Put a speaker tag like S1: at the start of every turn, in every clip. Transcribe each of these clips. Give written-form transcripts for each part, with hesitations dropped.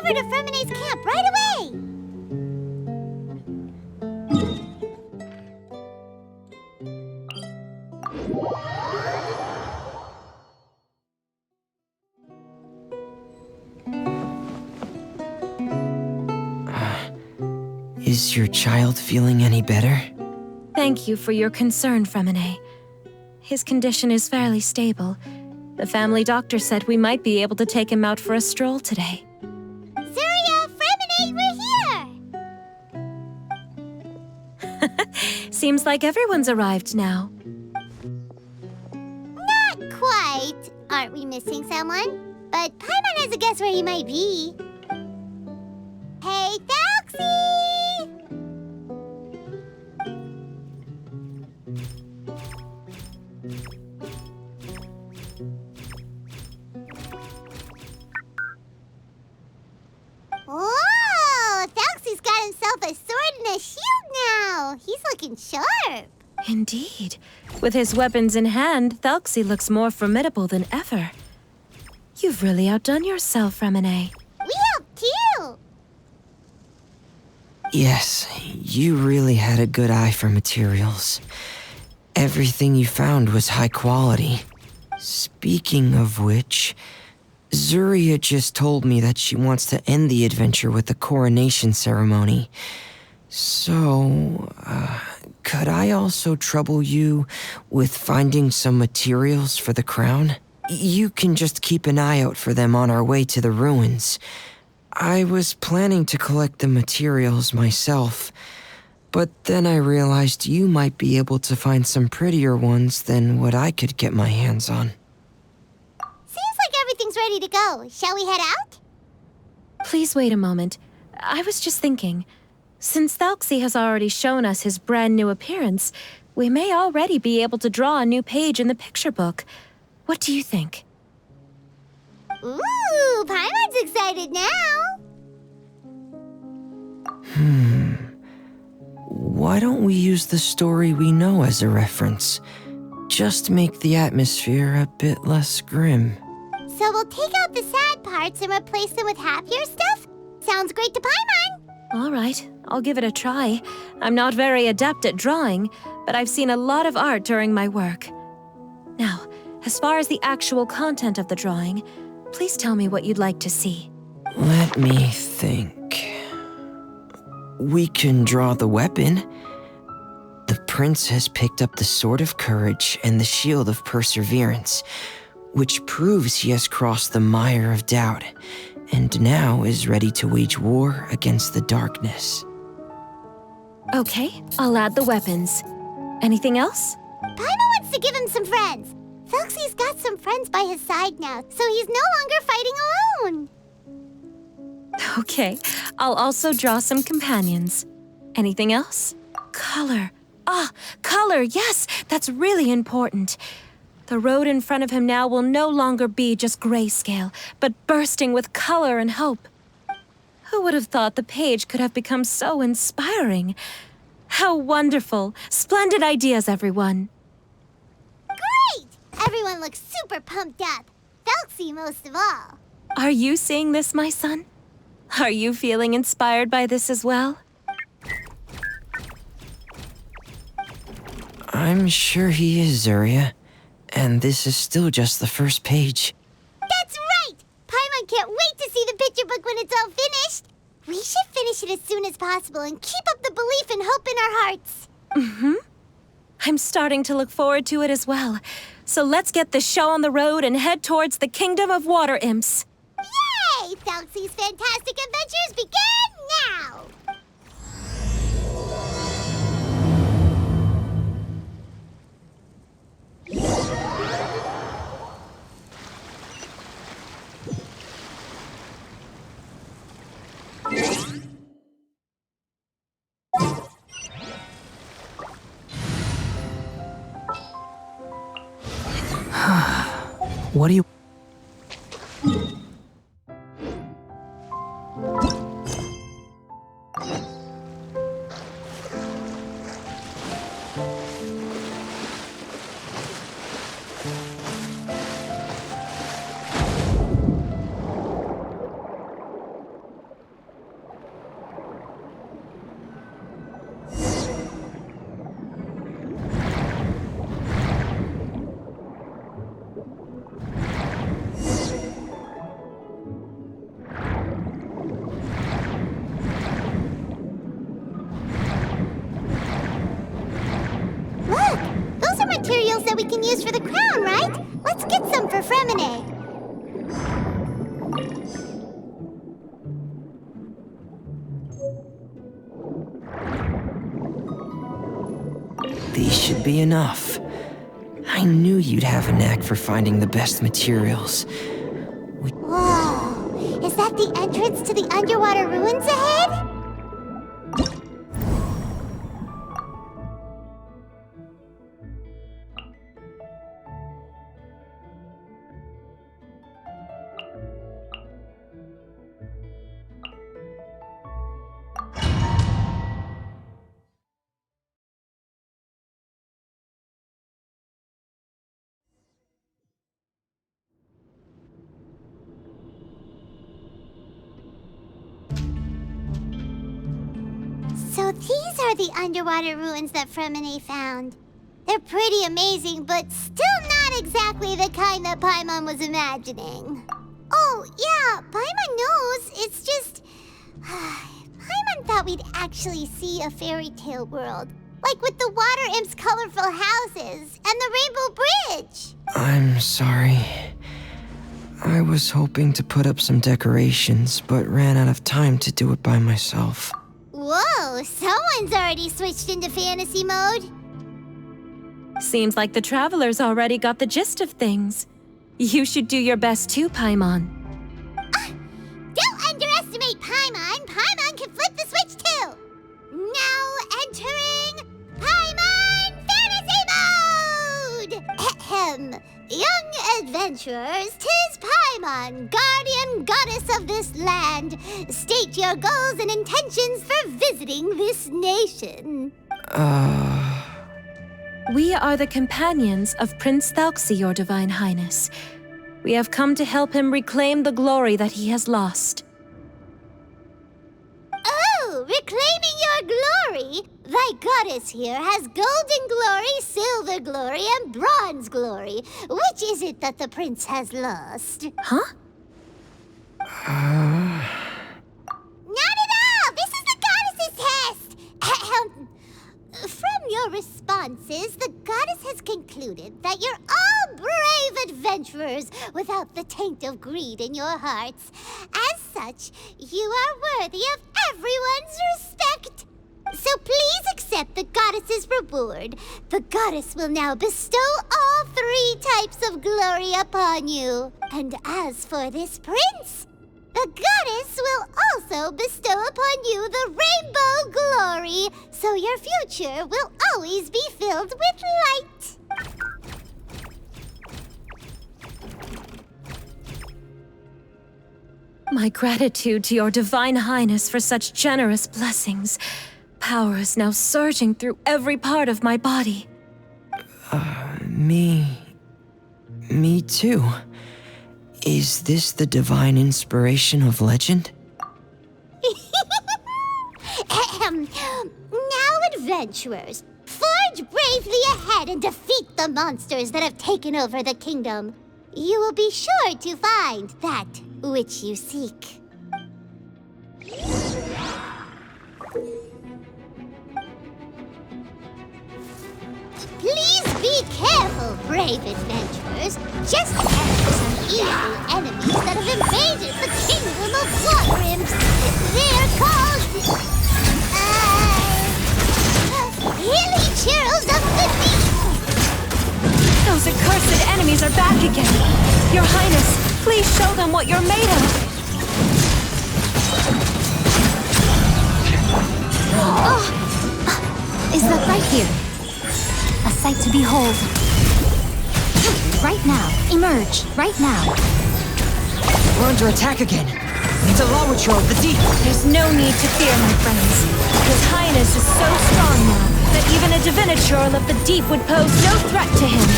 S1: over to Freminet's camp right away!
S2: Is your child feeling any better?
S3: Thank you for your concern, Freminet. His condition is fairly stable. The family doctor said we might be able to take him out for a stroll today.
S1: Zuria, Freminet, we're here!
S3: Seems like everyone's arrived now.
S1: Not quite. Aren't we missing someone? But Paimon has a guess where he might be. Hey, Thelxie! Whoa! Thelxie's got himself a sword and a shield now! He's looking sharp!
S3: Indeed. With his weapons in hand, Thelxie looks more formidable than ever. You've really outdone yourself, Freminet.
S1: We helped too!
S2: Yes, you really had a good eye for materials. Everything you found was high quality. Speaking of which, Zuria just told me that she wants to end the adventure with the coronation ceremony. So, could I also trouble you with finding some materials for the crown? You can just keep an eye out for them on our way to the ruins. I was planning to collect the materials myself, but then I realized you might be able to find some prettier ones than what I could get my hands on.
S1: Seems like everything's ready to go. Shall we head out?
S3: Please wait a moment. I was just thinking, since Thelxie has already shown us his brand new appearance, we may already be able to draw a new page in the picture book. What do you think?
S1: Ooh, Paimon's excited now!
S2: Why don't we use the story we know as a reference? Just make the atmosphere a bit less grim.
S1: So we'll take out the sad parts and replace them with happier stuff? Sounds great to Paimon!
S3: All right, I'll give it a try. I'm not very adept at drawing, but I've seen a lot of art during my work. Now, as far as the actual content of the drawing, please tell me what you'd like to see.
S2: Let me think. We can draw the weapon. The prince has picked up the Sword of Courage and the Shield of Perseverance, which proves he has crossed the mire of doubt, and now is ready to wage war against the darkness.
S3: Okay, I'll add the weapons. Anything else?
S1: Paimon wants to give him some friends. Thelxie's got some friends by his side now, so he's no longer fighting alone.
S3: Okay, I'll also draw some companions. Anything else? Color. Color, yes, that's really important. The road in front of him now will no longer be just grayscale, but bursting with color and hope. Who would have thought the page could have become so inspiring? How wonderful! Splendid ideas, everyone.
S1: Great! Everyone looks super pumped up. Thelxie most of all.
S3: Are you seeing this, my son? Are you feeling inspired by this as well?
S2: I'm sure he is, Zuria. And this is still just the first page.
S1: That's right! Paimon can't wait to see the picture book when it's all finished. We should finish it as soon as possible and keep up the belief and hope in our hearts.
S3: I'm starting to look forward to it as well. So let's get the show on the road and head towards the Kingdom of Water Imps.
S1: Yay! Thelxie's fantastic adventures begin now!
S2: What do you...
S1: use for the crown, right? Let's get some for Freminet.
S2: These should be enough. I knew you'd have a knack for finding the best materials.
S1: Whoa, is that the entrance to the underwater ruins ahead? So these are the underwater ruins that Freminet found. They're pretty amazing, but still not exactly the kind that Paimon was imagining. Oh, yeah, Paimon knows. It's just... Paimon thought we'd actually see a fairy tale world. Like with the Water Imp's colorful houses and the Rainbow Bridge.
S2: I'm sorry. I was hoping to put up some decorations, but ran out of time to do it by myself.
S1: Whoa, someone's already switched into fantasy mode.
S3: Seems like the Traveler's already got the gist of things. You should do your best too, Paimon.
S1: Don't underestimate Paimon. Paimon can flip the switch too. Now entering Paimon Fantasy Mode! Ahem. Young adventurers, 'tis Paimon, guardian goddess of this land. State your goals and intentions for visiting this nation.
S3: We are the companions of Prince Thelxie, your Divine Highness. We have come to help him reclaim the glory that he has lost.
S1: Oh, reclaiming your glory? Thy goddess here has golden glory, silver glory, and bronze glory. Which is it that the prince has lost?
S3: Huh?
S1: Not at all! This is the goddess's test! From your responses, the goddess has concluded that you're all brave adventurers without the taint of greed in your hearts. As such, you are worthy of everyone's respect. So please accept the goddess's reward. The goddess will now bestow all 3 types of glory upon you. And as for this prince, the goddess will also bestow upon you the rainbow glory, so your future will always be filled with light.
S3: My gratitude to your Divine Highness for such generous blessings. Power is now surging through every part of my body.
S2: Me too. Is this the divine inspiration of legend?
S1: Now, adventurers, forge bravely ahead and defeat the monsters that have taken over the kingdom. You will be sure to find that which you seek. Please be careful, brave adventurers. Just after some evil enemies that have invaded the kingdom of Water Imps. They're called... Hilly Churls of the Deep!
S3: Those accursed enemies are back again. Your Highness, please show them what you're made of.
S4: Is that right here? A sight to behold. Right now. Emerge. Right now.
S2: We're under attack again. It's a Lawitro of the deep.
S3: There's no need to fear, my friends. His Highness is so strong now that even a Diviniture of the deep would pose no threat to him.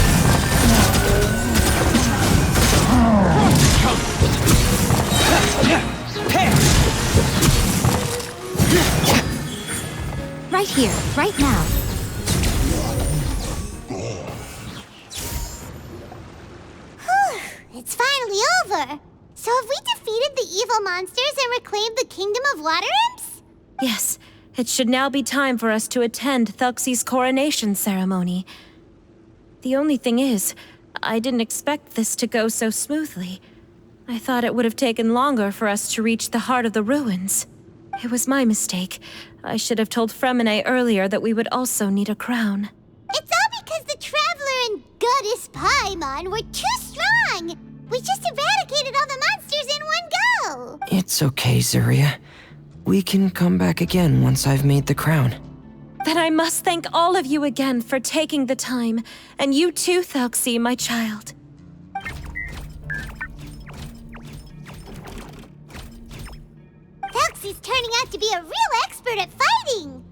S4: Right here. Right now.
S1: It's finally over. So have we defeated the evil monsters and reclaimed the kingdom of Water Imps?
S3: Yes, it should now be time for us to attend Thelxie's coronation ceremony. The only thing is, I didn't expect this to go so smoothly. I thought it would have taken longer for us to reach the heart of the ruins. It was my mistake. I should have told Freminet earlier that we would also need a crown.
S1: It's all because the Traveler and Goddess Paimon were too strong! We just eradicated all the monsters in one go!
S2: It's okay, Zuria. We can come back again once I've made the crown.
S3: Then I must thank all of you again for taking the time, and you too, Thelxie, my child.
S1: Thelxie's turning out to be a real expert at fighting!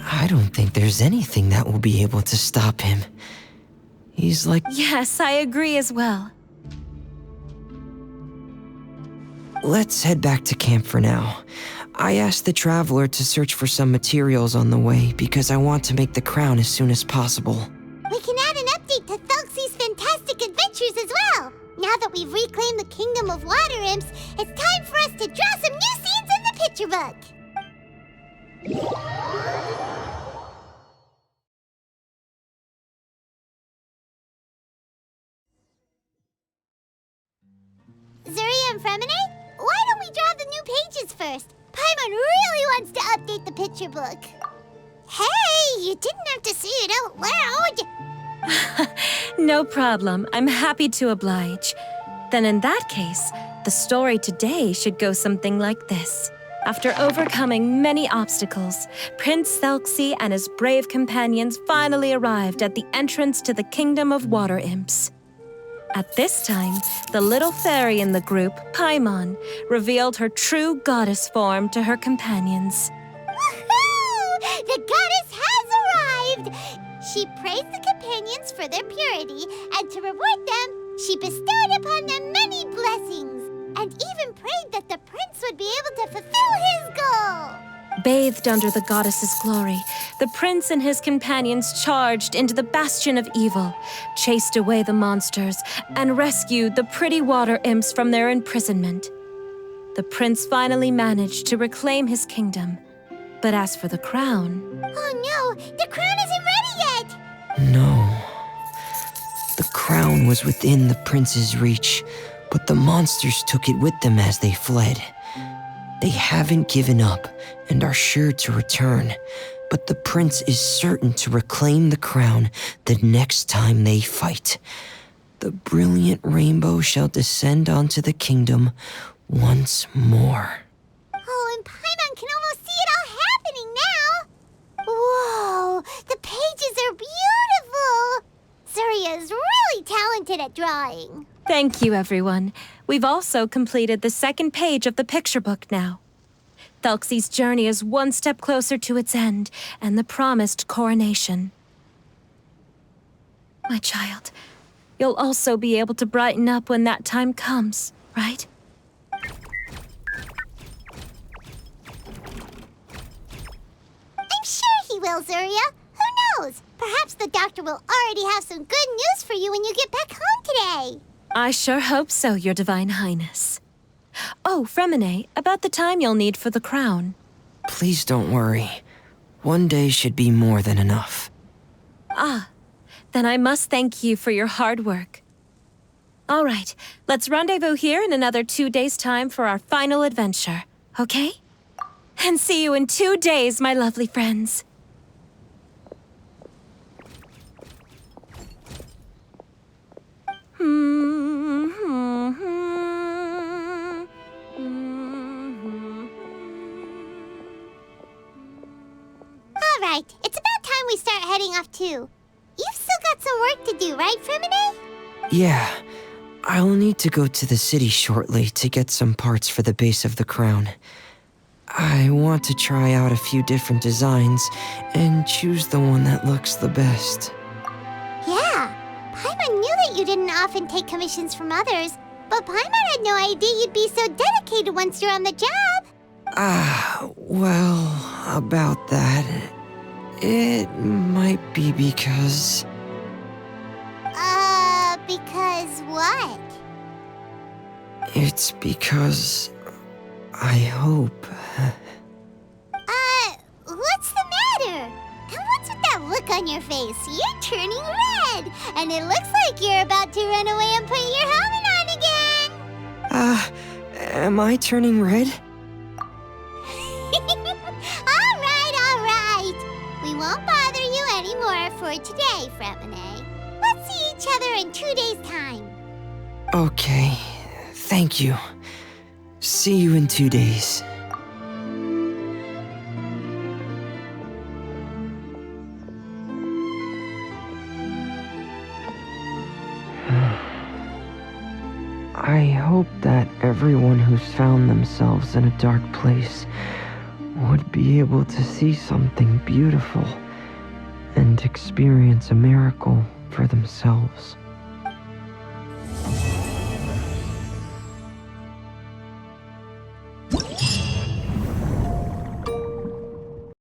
S2: I don't think there's anything that will be able to stop him. He's like...
S3: Yes, I agree as well.
S2: Let's head back to camp for now. I asked the Traveler to search for some materials on the way because I want to make the crown as soon as possible.
S1: We can add an update to Thelxie's fantastic adventures as well! Now that we've reclaimed the Kingdom of Water Imps, it's time for us to draw some new scenes in the picture book! Zuria and Freminet, why don't we draw the new pages first? Paimon really wants to update the picture book. Hey, you didn't have to say it out loud.
S3: No problem. I'm happy to oblige. Then in that case, the story today should go something like this. After overcoming many obstacles, Prince Thelxie and his brave companions finally arrived at the entrance to the Kingdom of Water Imps. At this time, the little fairy in the group, Paimon, revealed her true goddess form to her companions.
S1: Woohoo! The goddess has arrived! She praised the companions for their purity, and to reward them, she bestowed upon them many blessings, and even prayed that the prince would be able to fulfill his goal.
S3: Bathed under the goddess's glory, the prince and his companions charged into the bastion of evil, chased away the monsters, and rescued the pretty water imps from their imprisonment. The prince finally managed to reclaim his kingdom. But as for the crown...
S1: Oh no, the crown isn't ready yet!
S2: No. The crown was within the prince's reach, but the monsters took it with them as they fled. They haven't given up and are sure to return, but the prince is certain to reclaim the crown the next time they fight. The brilliant rainbow shall descend onto the kingdom once more.
S1: Oh, and Paimon can almost see it all happening now! Whoa, the pages are beautiful! Zuria is really talented at drawing.
S3: Thank you, everyone. We've also completed the second page of the picture book now. Thelxie's journey is one step closer to its end and the promised coronation. My child, you'll also be able to brighten up when that time comes, right?
S1: I'm sure he will, Zuria. Who knows? Perhaps the doctor will already have some good news for you when you get back home today.
S3: I sure hope so, Your Divine Highness. Oh, Freminet, about the time you'll need for the crown.
S2: Please don't worry. One day should be more than enough.
S3: Ah, then I must thank you for your hard work. All right, let's rendezvous here in another 2 days' time for our final adventure, okay? And see you in 2 days, my lovely friends.
S1: All right, it's about time we start heading off too. You've still got some work to do, right, Freminet?
S2: Yeah, I'll need to go to the city shortly to get some parts for the base of the crown. I want to try out a few different designs and choose the one that looks the best.
S1: Yeah, Paimon knew that you didn't often take commissions from others, but Paimon had no idea you'd be so dedicated once you're on the job.
S2: Well, about that, it might be because...
S1: Because what?
S2: It's because... I hope...
S1: What's the matter? And what's with that look look on your face. You're turning red, and it looks like you're about to run away and put your helmet on again.
S2: Am I turning red?
S1: All right. We won't bother you anymore for today, Freminet. Let's see each other in 2 days' time.
S2: Okay, thank you. See you in 2 days. I hope that everyone who's found themselves in a dark place would be able to see something beautiful and experience a miracle for themselves.